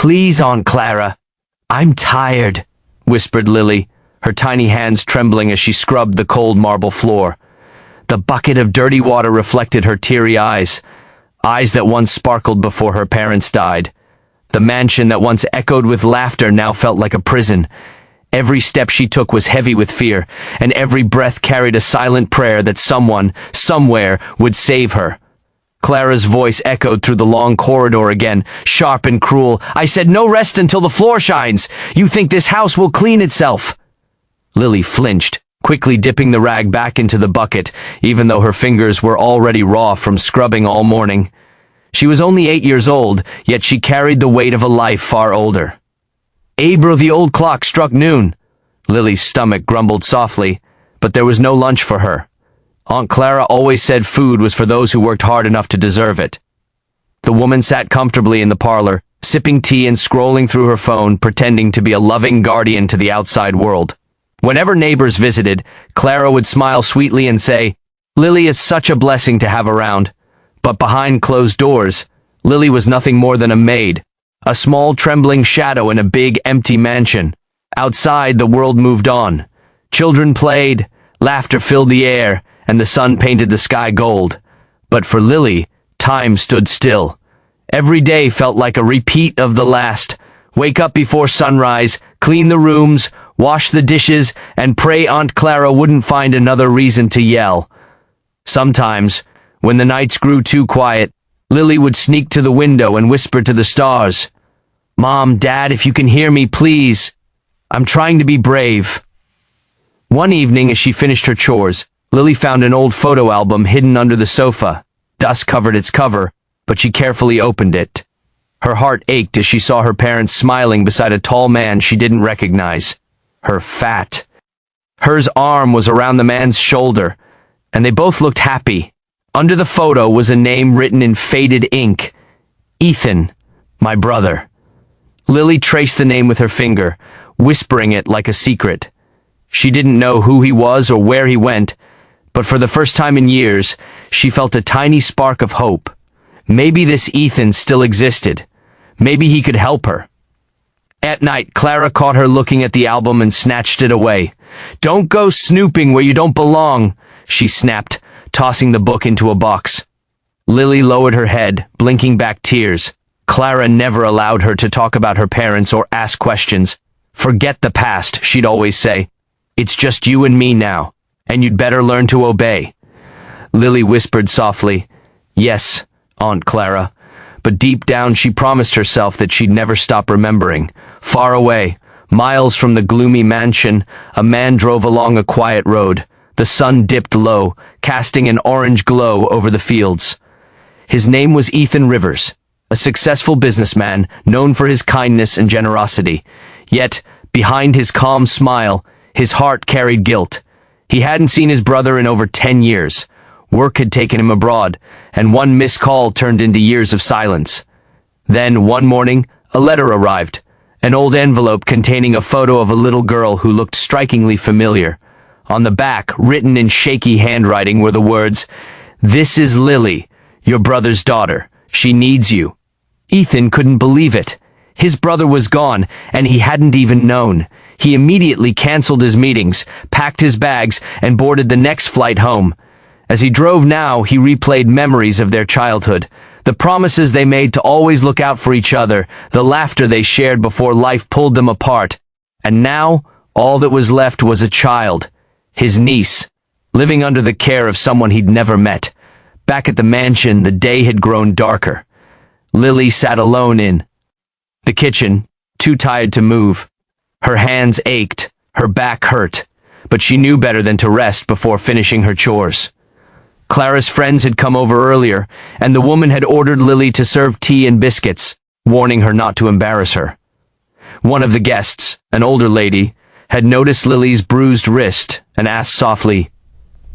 Please, Aunt Clara. I'm tired, whispered Lily, her tiny hands trembling as she scrubbed the cold marble floor. The bucket of dirty water reflected her teary eyes, eyes that once sparkled before her parents died. The mansion that once echoed with laughter now felt like a prison. Every step she took was heavy with fear, and every breath carried a silent prayer that someone, somewhere, would save her. Clara's voice echoed through the long corridor again, sharp and cruel. I said no rest until the floor shines. You think this house will clean itself? Lily flinched, quickly dipping the rag back into the bucket, even though her fingers were already raw from scrubbing all morning. She was only 8 years old, yet she carried the weight of a life far older. Abro, the old clock struck noon. Lily's stomach grumbled softly, but there was no lunch for her. Aunt Clara always said food was for those who worked hard enough to deserve it. The woman sat comfortably in the parlor, sipping tea and scrolling through her phone, pretending to be a loving guardian to the outside world. Whenever neighbors visited, Clara would smile sweetly and say, Lily is such a blessing to have around. But behind closed doors, Lily was nothing more than a maid, a small trembling shadow in a big empty mansion. Outside, the world moved on. Children played, laughter filled the air, and the sun painted the sky gold. But for Lily, time stood still. Every day felt like a repeat of the last. Wake up before sunrise, clean the rooms, wash the dishes, and pray Aunt Clara wouldn't find another reason to yell. Sometimes, when the nights grew too quiet, Lily would sneak to the window and whisper to the stars, Mom, Dad, if you can hear me, please. I'm trying to be brave. One evening, as she finished her chores, Lily found an old photo album hidden under the sofa. Dust covered its cover, but she carefully opened it. Her heart ached as she saw her parents smiling beside a tall man she didn't recognize. Her fat. Hers arm was around the man's shoulder, and they both looked happy. Under the photo was a name written in faded ink. Ethan, my brother. Lily traced the name with her finger, whispering it like a secret. She didn't know who he was or where he went, but for the first time in years, she felt a tiny spark of hope. Maybe this Ethan still existed. Maybe he could help her. At night, Clara caught her looking at the album and snatched it away. Don't go snooping where you don't belong, she snapped, tossing the book into a box. Lily lowered her head, blinking back tears. Clara never allowed her to talk about her parents or ask questions. Forget the past, she'd always say. It's just you and me now, and you'd better learn to obey. Lily whispered softly, Yes, Aunt Clara. But deep down she promised herself that she'd never stop remembering. Far away, miles from the gloomy mansion, a man drove along a quiet road. The sun dipped low, casting an orange glow over the fields. His name was Ethan Rivers, a successful businessman known for his kindness and generosity. Yet, behind his calm smile, his heart carried guilt. He hadn't seen his brother in over 10 years. Work had taken him abroad, and one missed call turned into years of silence. Then, one morning, a letter arrived, an old envelope containing a photo of a little girl who looked strikingly familiar. On the back, written in shaky handwriting, were the words, This is Lily, your brother's daughter. She needs you. Ethan couldn't believe it. His brother was gone, and he hadn't even known. He immediately canceled his meetings, packed his bags, and boarded the next flight home. As he drove now, he replayed memories of their childhood, the promises they made to always look out for each other, the laughter they shared before life pulled them apart. And now, all that was left was a child, his niece, living under the care of someone he'd never met. Back at the mansion, the day had grown darker. Lily sat alone in the kitchen, too tired to move. Her hands ached, her back hurt, but she knew better than to rest before finishing her chores. Clara's friends had come over earlier, and the woman had ordered Lily to serve tea and biscuits, warning her not to embarrass her. One of the guests, an older lady, had noticed Lily's bruised wrist and asked softly,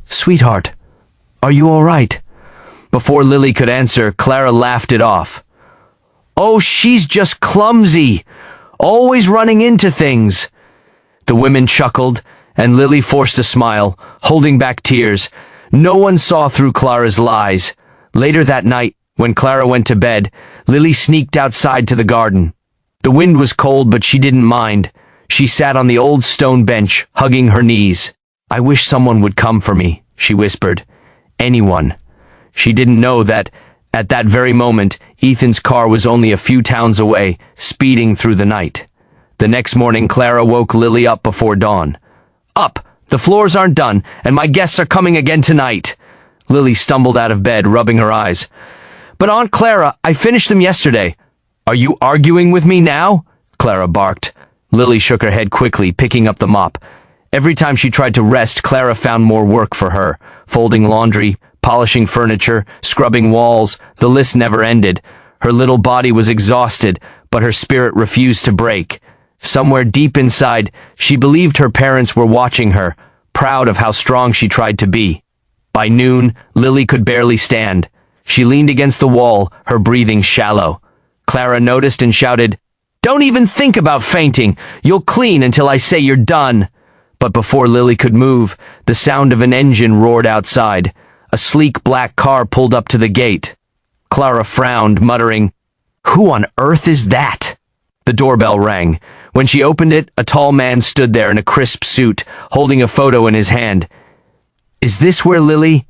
Sweetheart, are you all right? Before Lily could answer, Clara laughed it off. Oh, she's just clumsy, always running into things. The women chuckled, and Lily forced a smile, holding back tears. No one saw through Clara's lies. Later that night, when Clara went to bed, Lily sneaked outside to the garden. The wind was cold, but she didn't mind. She sat on the old stone bench, hugging her knees. "I wish someone would come for me," she whispered. "Anyone." She didn't know that, at that very moment, Ethan's car was only a few towns away, speeding through the night. The next morning, Clara woke Lily up before dawn. "Up! The floors aren't done, and my guests are coming again tonight." Lily stumbled out of bed, rubbing her eyes. "But Aunt Clara, I finished them yesterday." "Are you arguing with me now?" Clara barked. Lily shook her head quickly, picking up the mop. Every time she tried to rest, Clara found more work for her. Folding laundry, polishing furniture, scrubbing walls, the list never ended. Her little body was exhausted, but her spirit refused to break. Somewhere deep inside, she believed her parents were watching her, proud of how strong she tried to be. By noon, Lily could barely stand. She leaned against the wall, her breathing shallow. Clara noticed and shouted, "Don't even think about fainting. You'll clean until I say you're done." But before Lily could move, the sound of an engine roared outside. A sleek black car pulled up to the gate. Clara frowned, muttering, "Who on earth is that?" The doorbell rang. When she opened it, a tall man stood there in a crisp suit, holding a photo in his hand. "Is this where Lily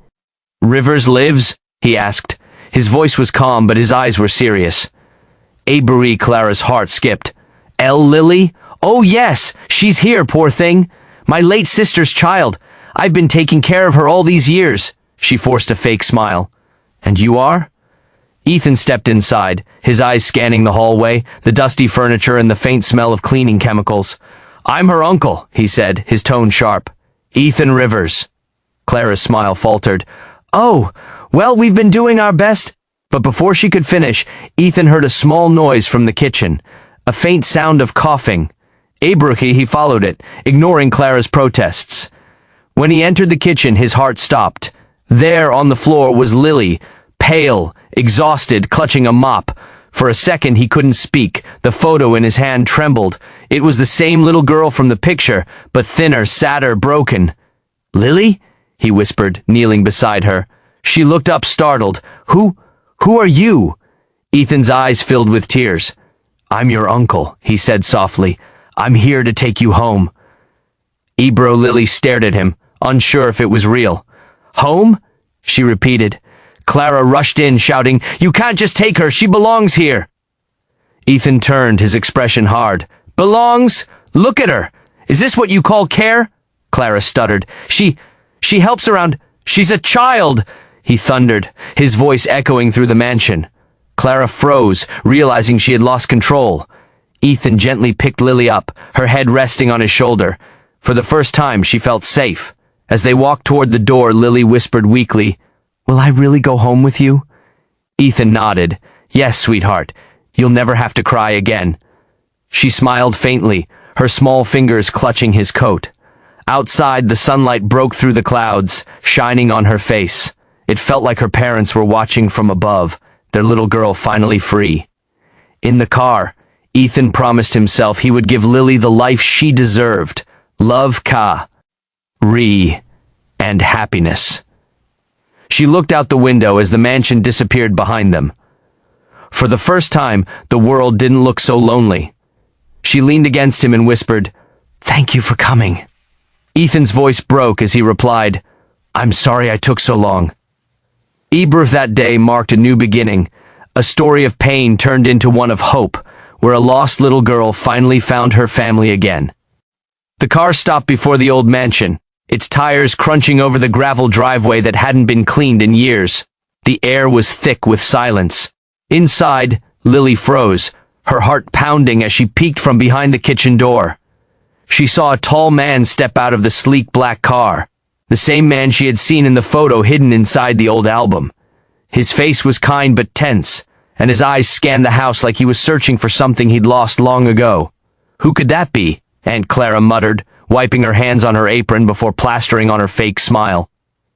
Rivers lives?" he asked. His voice was calm, but his eyes were serious. Avery, Clara's heart skipped. "L. Lily? Oh yes, she's here, poor thing. My late sister's child. I've been taking care of her all these years." She forced a fake smile. "And you are?" Ethan stepped inside, his eyes scanning the hallway, the dusty furniture and the faint smell of cleaning chemicals. "I'm her uncle," he said, his tone sharp. "Ethan Rivers." Clara's smile faltered. "Oh, well, we've been doing our best." But before she could finish, Ethan heard a small noise from the kitchen, a faint sound of coughing. Abruptly, he followed it, ignoring Clara's protests. When he entered the kitchen, his heart stopped. There on the floor was Lily, pale, exhausted, clutching a mop. For a second he couldn't speak. The photo in his hand trembled. It was the same little girl from the picture, but thinner, sadder, broken. "Lily?" he whispered, kneeling beside her. She looked up, startled. Who are you?" Ethan's eyes filled with tears. "I'm your uncle," he said softly. "I'm here to take you home." Ebro Lily stared at him, unsure if it was real. "Home?" she repeated. Clara rushed in, shouting, "You can't just take her, she belongs here." Ethan turned, his expression hard. "Belongs? Look at her. Is this what you call care?" Clara stuttered. She helps around. She's a child," he thundered, his voice echoing through the mansion. Clara froze, realizing she had lost control. Ethan gently picked Lily up, her head resting on his shoulder. For the first time, she felt safe. As they walked toward the door, Lily whispered weakly, "Will I really go home with you?" Ethan nodded. "Yes, sweetheart. You'll never have to cry again." She smiled faintly, her small fingers clutching his coat. Outside, the sunlight broke through the clouds, shining on her face. It felt like her parents were watching from above, their little girl finally free. In the car, Ethan promised himself he would give Lily the life she deserved. Love, and happiness. She looked out the window as the mansion disappeared behind them. For the first time, the world didn't look so lonely. She leaned against him and whispered, "Thank you for coming." Ethan's voice broke as he replied, "I'm sorry I took so long." Ebirth that day marked a new beginning. A story of pain turned into one of hope, where a lost little girl finally found her family again. The car stopped before the old mansion, its tires crunching over the gravel driveway that hadn't been cleaned in years. The air was thick with silence. Inside, Lily froze, her heart pounding as she peeked from behind the kitchen door. She saw a tall man step out of the sleek black car, the same man she had seen in the photo hidden inside the old album. His face was kind but tense, and his eyes scanned the house like he was searching for something he'd lost long ago. "Who could that be?" Aunt Clara muttered, wiping her hands on her apron before plastering on her fake smile.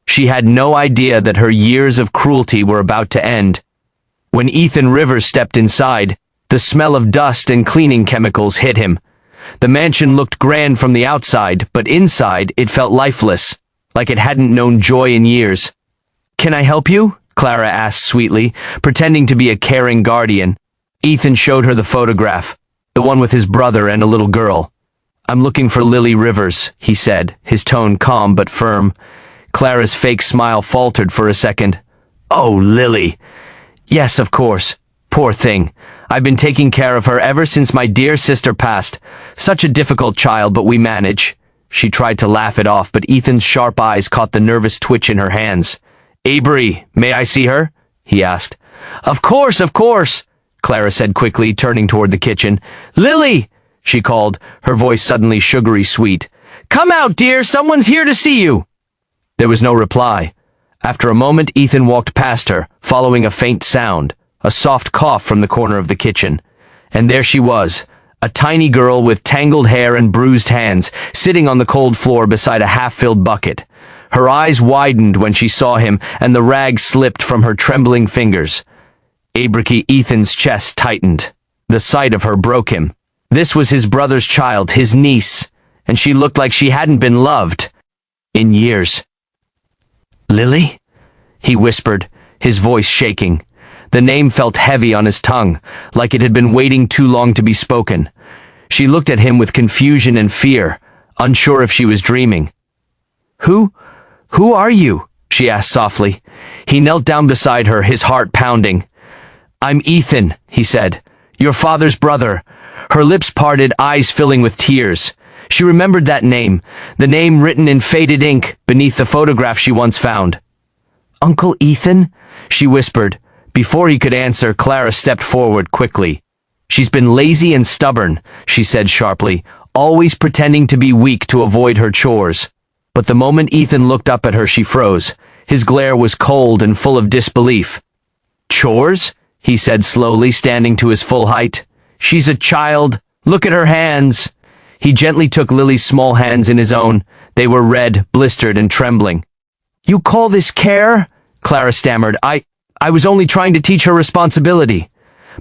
She had no idea that her years of cruelty were about to end. When Ethan Rivers stepped inside, the smell of dust and cleaning chemicals hit him. The mansion looked grand from the outside, but inside it felt lifeless, like it hadn't known joy in years. "Can I help you?" Clara asked sweetly, pretending to be a caring guardian. Ethan showed her the photograph. the one with his brother and a little girl. I'm looking for Lily Rivers, he said, his tone calm but firm. Clara's fake smile faltered for a second. Oh, Lily. Yes, of course. Poor thing. I've been taking care of her ever since my dear sister passed. Such a difficult child, but we manage. She tried to laugh it off, but Ethan's sharp eyes caught the nervous twitch in her hands. Avery, may I see her? He asked. Of course, Clara said quickly, turning toward the kitchen. Lily, she called, her voice suddenly sugary sweet. Come out, dear, someone's here to see you. There was no reply. After a moment, Ethan walked past her, following a faint sound, a soft cough from the corner of the kitchen. And there she was, a tiny girl with tangled hair and bruised hands, sitting on the cold floor beside a half-filled bucket. Her eyes widened when she saw him, and the rag slipped from her trembling fingers. Ethan's chest tightened. The sight of her broke him. This was his brother's child, his niece, and she looked like she hadn't been loved in years. Lily? He whispered, his voice shaking. The name felt heavy on his tongue, like it had been waiting too long to be spoken. She looked at him with confusion and fear, unsure if she was dreaming. Who are you? She asked softly. He knelt down beside her, his heart pounding. I'm Ethan, he said, your father's brother. Her lips parted, eyes filling with tears. She remembered that name, the name written in faded ink beneath the photograph she once found. Uncle Ethan? She whispered. Before he could answer, Clara stepped forward quickly. She's been lazy and stubborn, she said sharply, always pretending to be weak to avoid her chores. But the moment Ethan looked up at her, she froze. His glare was cold and full of disbelief. Chores? He said slowly, standing to his full height. She's a child. Look at her hands. He gently took Lily's small hands in his own. They were red, blistered, and trembling. You call this care? Clara stammered. I was only trying to teach her responsibility.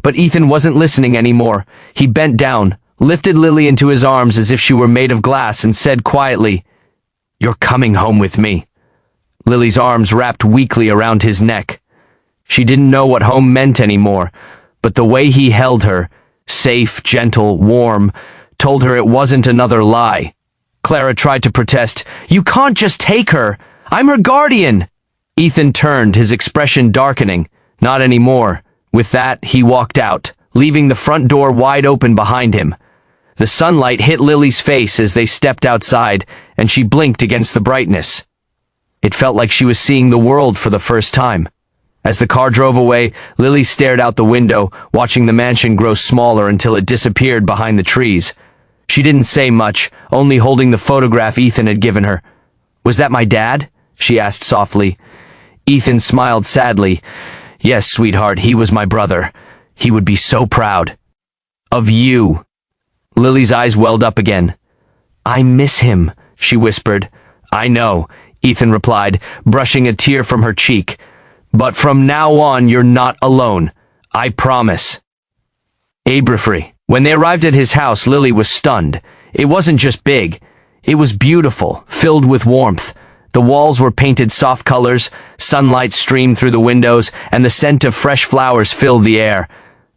But Ethan wasn't listening anymore. He bent down, lifted Lily into his arms as if she were made of glass, and said quietly, You're coming home with me. Lily's arms wrapped weakly around his neck. She didn't know what home meant anymore, but the way he held her, safe, gentle, warm, told her it wasn't another lie. Clara tried to protest. You can't just take her. I'm her guardian. Ethan turned, his expression darkening. Not anymore. With that, he walked out, leaving the front door wide open behind him. The sunlight hit Lily's face as they stepped outside, and she blinked against the brightness. It felt like she was seeing the world for the first time. As the car drove away, Lily stared out the window, watching the mansion grow smaller until it disappeared behind the trees. She didn't say much, only holding the photograph Ethan had given her. Was that my dad? She asked softly. Ethan smiled sadly. Yes, sweetheart, he was my brother. He would be so proud. Of you. Lily's eyes welled up again. I miss him, she whispered. I know, Ethan replied, brushing a tear from her cheek. But from now on, you're not alone. I promise. Abrafree. When they arrived at his house, Lily was stunned. It wasn't just big. It was beautiful, filled with warmth. The walls were painted soft colors, sunlight streamed through the windows, and the scent of fresh flowers filled the air.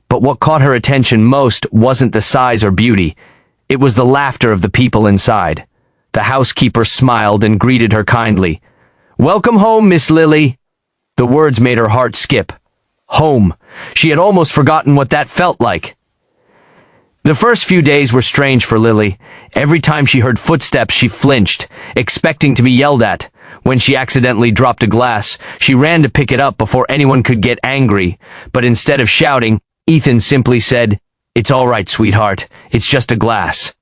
But what caught her attention most wasn't the size or beauty. It was the laughter of the people inside. The housekeeper smiled and greeted her kindly. Welcome home, Miss Lily. The words made her heart skip. Home. She had almost forgotten what that felt like. The first few days were strange for Lily. Every time she heard footsteps, she flinched, expecting to be yelled at. When she accidentally dropped a glass, she ran to pick it up before anyone could get angry. But instead of shouting, Ethan simply said, It's all right, sweetheart. It's just a glass.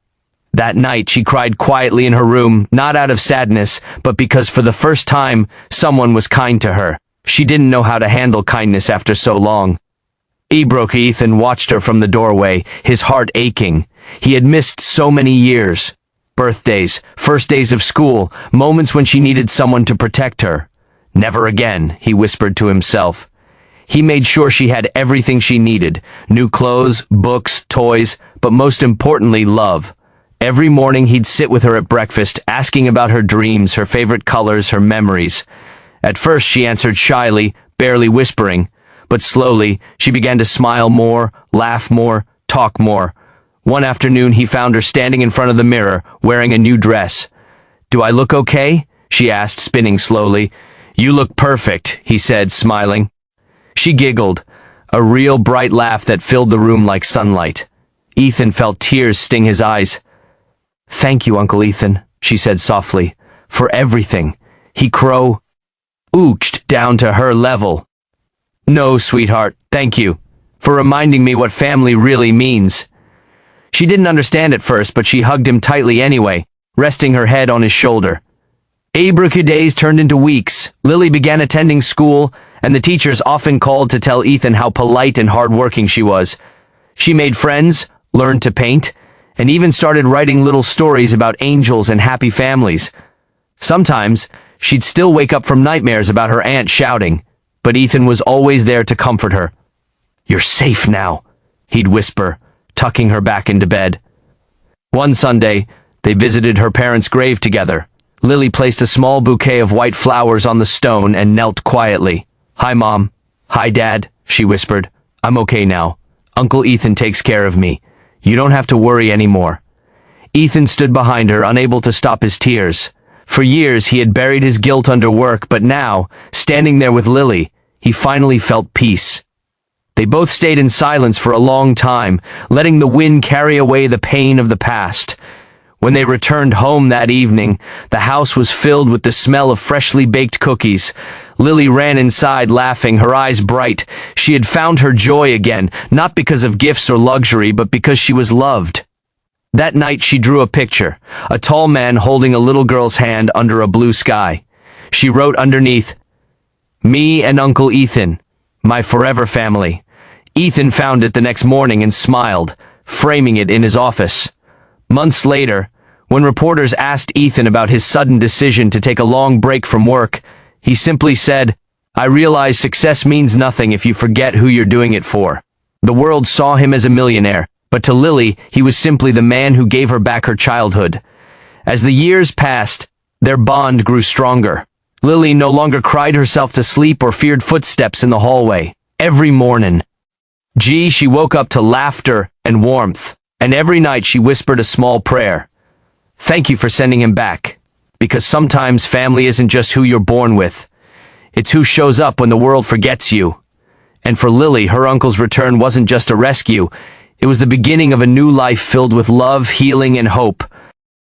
That night, she cried quietly in her room, not out of sadness, but because for the first time, someone was kind to her. She didn't know how to handle kindness after so long. Ethan watched her from the doorway, his heart aching. He had missed so many years. Birthdays, first days of school, moments when she needed someone to protect her. Never again, he whispered to himself. He made sure she had everything she needed, new clothes, books, toys, but most importantly, love. Every morning he'd sit with her at breakfast, asking about her dreams, her favorite colors, her memories. At first she answered shyly, barely whispering, but slowly she began to smile more, laugh more, talk more. One afternoon, he found her standing in front of the mirror, wearing a new dress. "Do I look okay?" she asked, spinning slowly. "You look perfect," he said, smiling. She giggled, a real bright laugh that filled the room like sunlight. Ethan felt tears sting his eyes. "Thank you, Uncle Ethan," she said softly, "for everything." He ooched down to her level. "No, sweetheart, thank you for reminding me what family really means." She didn't understand at first, but she hugged him tightly anyway, resting her head on his shoulder. Days turned into weeks. Lily began attending school, and the teachers often called to tell Ethan how polite and hardworking she was. She made friends, learned to paint, and even started writing little stories about angels and happy families. Sometimes, she'd still wake up from nightmares about her aunt shouting, but Ethan was always there to comfort her. "You're safe now," he'd whisper, tucking her back into bed. One Sunday, they visited her parents' grave together. Lily placed a small bouquet of white flowers on the stone and knelt quietly. "Hi, Mom. Hi, Dad," she whispered. "I'm okay now. Uncle Ethan takes care of me. You don't have to worry anymore." Ethan stood behind her, unable to stop his tears. For years, he had buried his guilt under work, but now, standing there with Lily, he finally felt peace. They both stayed in silence for a long time, letting the wind carry away the pain of the past. When they returned home that evening, the house was filled with the smell of freshly baked cookies. Lily ran inside laughing, her eyes bright. She had found her joy again, not because of gifts or luxury, but because she was loved. That night she drew a picture, a tall man holding a little girl's hand under a blue sky. She wrote underneath, "Me and Uncle Ethan, my forever family." Ethan found it the next morning and smiled, framing it in his office. Months later, when reporters asked Ethan about his sudden decision to take a long break from work, he simply said, "I realize success means nothing if you forget who you're doing it for." The world saw him as a millionaire, but to Lily, he was simply the man who gave her back her childhood. As the years passed, their bond grew stronger. Lily no longer cried herself to sleep or feared footsteps in the hallway. Every morning, she woke up to laughter and warmth, and every night she whispered a small prayer. "Thank you for sending him back." Because sometimes family isn't just who you're born with. It's who shows up when the world forgets you. And for Lily, her uncle's return wasn't just a rescue. It was the beginning of a new life filled with love, healing, and hope.